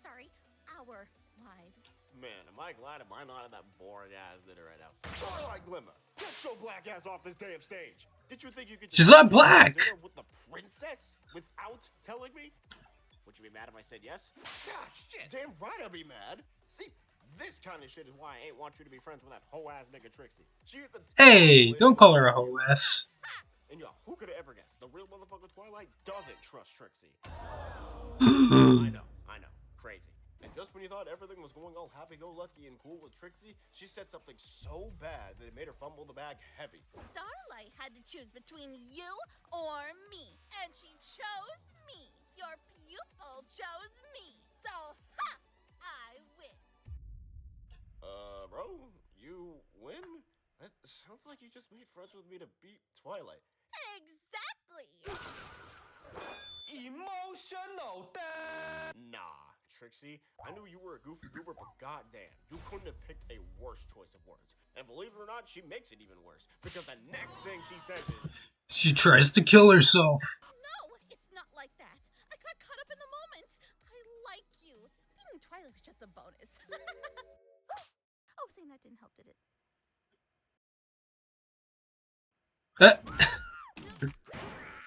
Speaker 3: sorry. Our lives.
Speaker 2: Man, am I glad am I not in that boring-ass dinner right now. Starlight Glimmer, get your black ass off this damn stage! Did you think you could just
Speaker 1: She's not black!
Speaker 2: dinner with the princess without telling me? Would you be mad if I said yes? Gosh, shit! Damn right I'd be mad! See, this kind of shit is why I ain't want you to be friends with that hoe-ass nigga Trixie. She is a
Speaker 1: Hey, don't call her a hoe ass.
Speaker 2: And y'all, who could have ever guessed? The real motherfucker Twilight doesn't trust Trixie. I know. Crazy. And just when you thought everything was going all happy-go-lucky and cool with Trixie, she said something so bad that it made her fumble the bag heavy.
Speaker 3: Starlight had to choose between you or me, and she chose me. Your pupil chose me. So, I win.
Speaker 2: Bro, you win? That sounds like you just made friends with me to beat Twilight.
Speaker 3: Exactly.
Speaker 6: Emotional damn.
Speaker 2: Nah, Trixie, I knew you were a goofy goober, but goddamn, you couldn't have picked a worse choice of words. And believe it or not, she makes it even worse, because the next thing she says is,
Speaker 1: She tries to kill herself.
Speaker 3: No, it's not like that. I got caught up in the moment. I like you. Being Twilight was just a bonus. Oh, saying that didn't help, did it?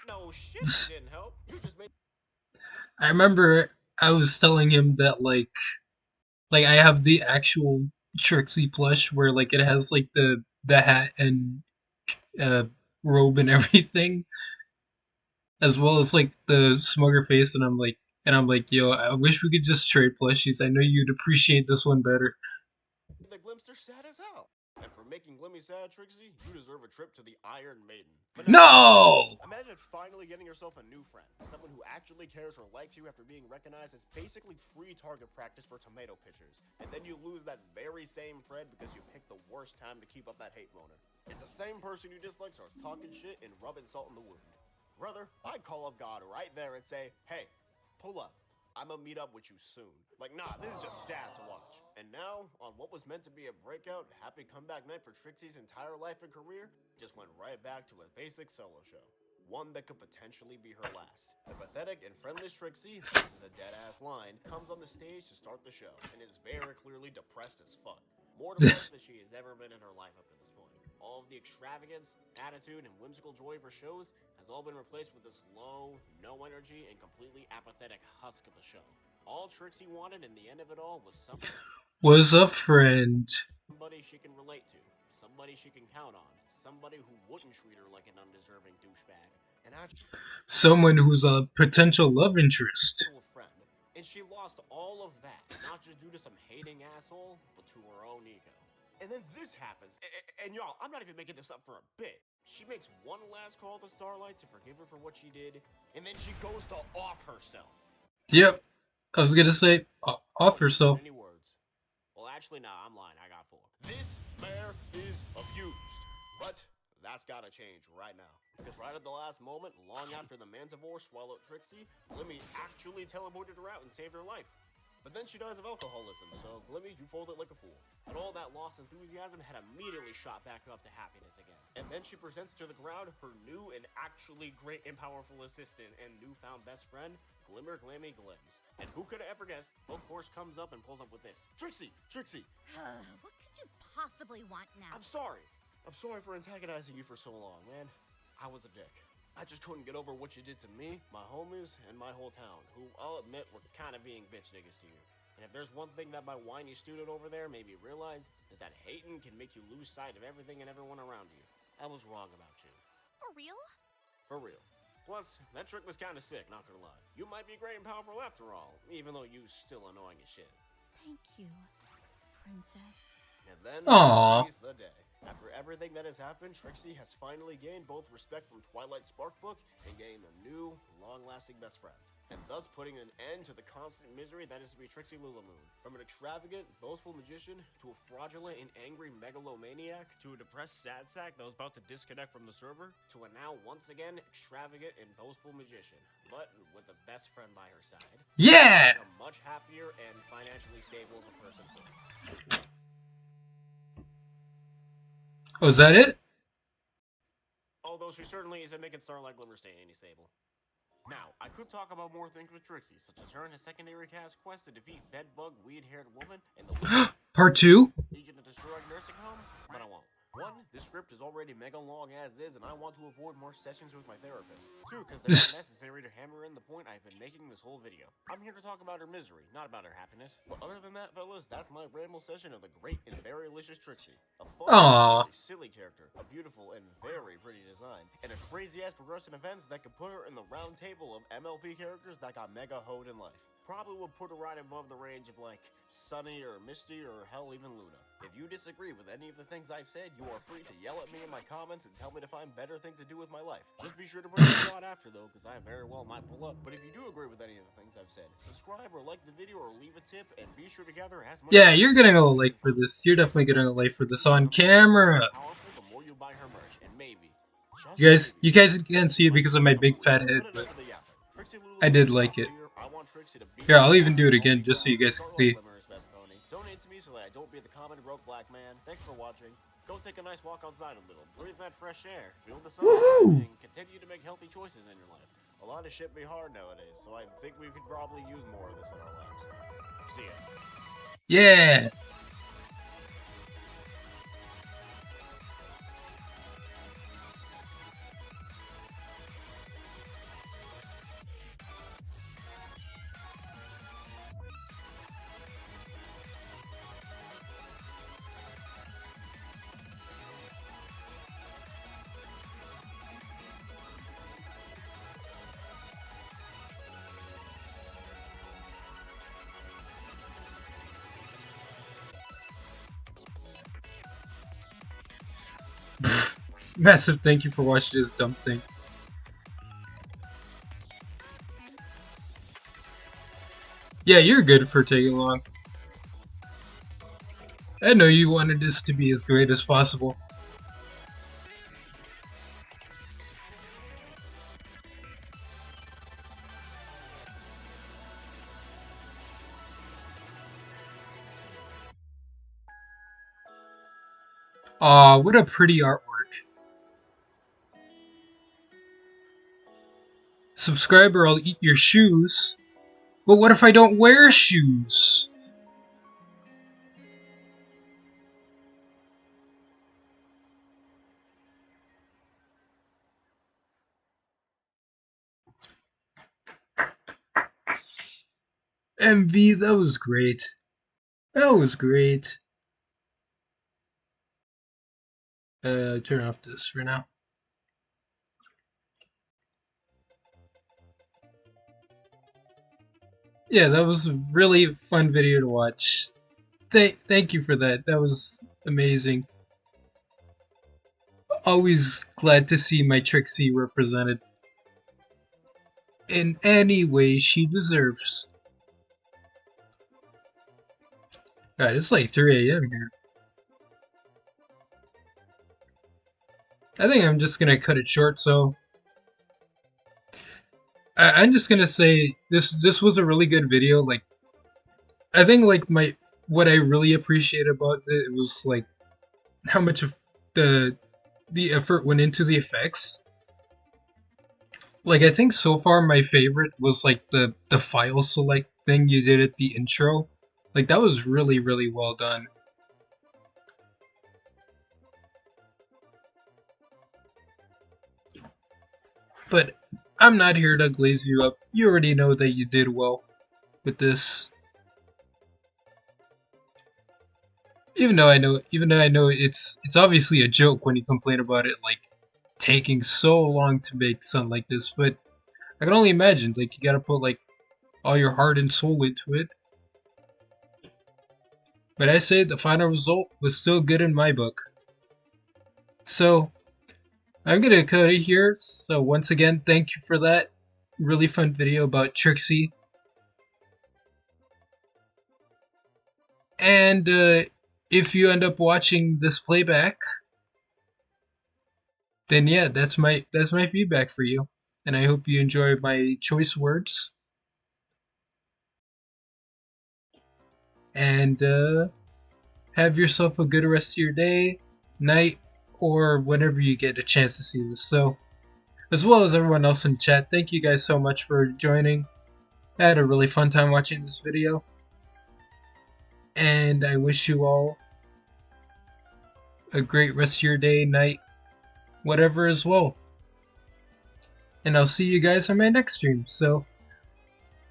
Speaker 2: no shit, it didn't help. You just made
Speaker 1: I remember I was telling him that like I have the actual Trixie plush where like it has like the hat and robe and everything, as well as like the smugger face, and I'm like, yo, I wish we could just trade plushies. I know you'd appreciate this one better.
Speaker 2: the Glimster sad as hell. And for making Glimmy sad, Trixie, you deserve a trip to the Iron Maiden. But now,
Speaker 1: No!
Speaker 2: imagine finally getting yourself a new friend, someone who actually cares or likes you after being recognized as basically free target practice for tomato pitchers. And then you lose that very same friend because you picked the worst time to keep up that hate boner. And the same person you dislike starts talking shit and rubbing salt in the wound. Brother, I'd call up God right there and say, hey, pull up. I'ma meet up with you soon. Like, nah, this is just sad to watch. And now, on what was meant to be a breakout, happy comeback night for Trixie's entire life and career, just went right back to a basic solo show. One that could potentially be her last. The pathetic and friendless Trixie, this is a dead-ass line, comes on the stage to start the show, and is very clearly depressed as fuck. More depressed than she has ever been in her life up to this point. All of the extravagance, attitude, and whimsical joy of her shows has all been replaced with this low, no energy, and completely apathetic husk of a show. All Trixie wanted in the end of it all was
Speaker 1: Was a friend.
Speaker 2: somebody she can relate to, somebody she can count on, somebody who wouldn't treat her like an undeserving douchebag, an
Speaker 1: Someone who's a potential love interest.
Speaker 2: actual friend. And she lost all of that, not just due to some hating asshole, but to her own ego. And then this happens, and y'all, I'm not even making this up for a bit. She makes one last call to Starlight to forgive her for what she did, and then she goes to off herself.
Speaker 1: Yep. I was gonna say, off herself.
Speaker 2: Any words? Well, actually, nah, I'm lying. I got 4. This mare is abused. But that's gotta change right now. Because right at the last moment, long after the Mantivore swallowed Trixie, Glimmy actually teleported her out and saved her life. But then she dies of alcoholism, so Glimmy, you folded like a fool. And all that lost enthusiasm had immediately shot back up to happiness again. And then she presents to the crowd her new and actually great and powerful assistant and newfound best friend, Glimmer Glammy Glims. And who could have ever guessed, of course, comes up and pulls up with this. Trixie! Trixie!
Speaker 3: What could you possibly want now?
Speaker 2: I'm sorry. I'm sorry for antagonizing you for so long, man. I was a dick. I just couldn't get over what you did to me, my homies, and my whole town, who I'll admit were kind of being bitch niggas to you. And if there's one thing that my whiny student over there made me realize, is that hating can make you lose sight of everything and everyone around you. I was wrong about you.
Speaker 4: For real?
Speaker 2: For real. Plus, that trick was kind of sick, not gonna lie. You might be great and powerful after all, even though you still annoying as shit.
Speaker 3: Thank you, princess.
Speaker 2: And then,
Speaker 1: Aww.
Speaker 2: seize the day. After everything that has happened, Trixie has finally gained both respect from Twilight Sparkbook and gained a new, long-lasting best friend. And thus putting an end to the constant misery that is to be Trixie Lulamoon. From an extravagant, boastful magician, to a fraudulent and angry megalomaniac, to a depressed sad sack that was about to disconnect from the server, to a now, once again, extravagant and boastful magician, but with a best friend by her side.
Speaker 1: Yeah!
Speaker 2: A much happier and financially stable of a person.
Speaker 1: Oh, is that it?
Speaker 2: Although she certainly isn't making Starlight Glimmer stay any stable. Now, I could talk about more things with Trixie, such as her and his secondary cast quest to defeat Bedbug, Weed-Haired Woman, and the
Speaker 1: Part 2?
Speaker 2: Legion of Destroying Nursing Homes, but I won't. 1, this script is already mega long as is, and I want to avoid more sessions with my therapist. 2, because they're not necessary to hammer in the point I've been making this whole video. I'm here to talk about her misery, not about her happiness. But other than that, fellas, that's my ramble session of the great and very delicious Trixie. A fun,
Speaker 1: Aww.
Speaker 2: really silly character, a beautiful and very pretty design, and a crazy-ass progression events that could put her in the round table of MLP characters that got mega hoed in life. Probably would put her right above the range of like Sunny or Misty or hell even Luna. If you disagree with any of the things I've said, you are free to yell at me in my comments and tell me to find better things to do with my life. Just be sure to bring a shot after though, because I very well might pull up. But if you do agree with any of the things I've said, subscribe or like the video or leave a tip, and be sure to gather as much.
Speaker 1: Yeah, you're getting a like for this. You're definitely getting a like for this on camera.
Speaker 2: The more you buy her merch, and maybe,
Speaker 1: You guys can't see it because of my big fat head, but I did like it. Here, I'll even do it again just so you guys can see.
Speaker 2: Donate to me so that I don't be the common broke black man. Thanks for watching. Go take a nice walk outside a little. Breathe that fresh air. Feel the sun. And continue to make healthy choices in your life. A lot of shit be hard nowadays, so I think we could probably use more of this in our lives. See ya.
Speaker 1: Yeah! Massive thank you for watching this dumb thing. Yeah, you're good for taking long. I know you wanted this to be as great as possible. Aw, what a pretty artwork. Subscribe or I'll eat your shoes. But what if I don't wear shoes? MV, that was great. That was great. Turn off this for now. Yeah, that was a really fun video to watch. Thank you for that. That was amazing. Always glad to see my Trixie represented in any way she deserves. God, it's like 3 a.m. here. I think I'm just gonna cut it short, so I'm just gonna say this was a really good video. Like, I think like what I really appreciate about it was like how much of the effort went into the effects. Like, I think so far my favorite was like the file select thing you did at the intro. Like, that was really well done. But I'm not here to glaze you up. You already know that you did well with this. Even though I know it's obviously a joke when you complain about it like taking so long to make something like this, but I can only imagine like you gotta put like all your heart and soul into it. But I say the final result was still good in my book. So I'm gonna cut it here. So once again, thank you for that really fun video about Trixie. And if you end up watching this playback, then yeah, that's my feedback for you. And I hope you enjoy my choice words. And have yourself a good rest of your day, night, or whenever you get a chance to see this. So, as well as everyone else in the chat, thank you guys so much for joining. I had a really fun time watching this video. And I wish you all a great rest of your day, night, whatever as well. And I'll see you guys on my next stream. So,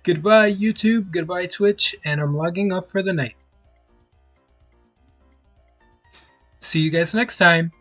Speaker 1: goodbye YouTube, goodbye Twitch, and I'm logging off for the night. See you guys next time.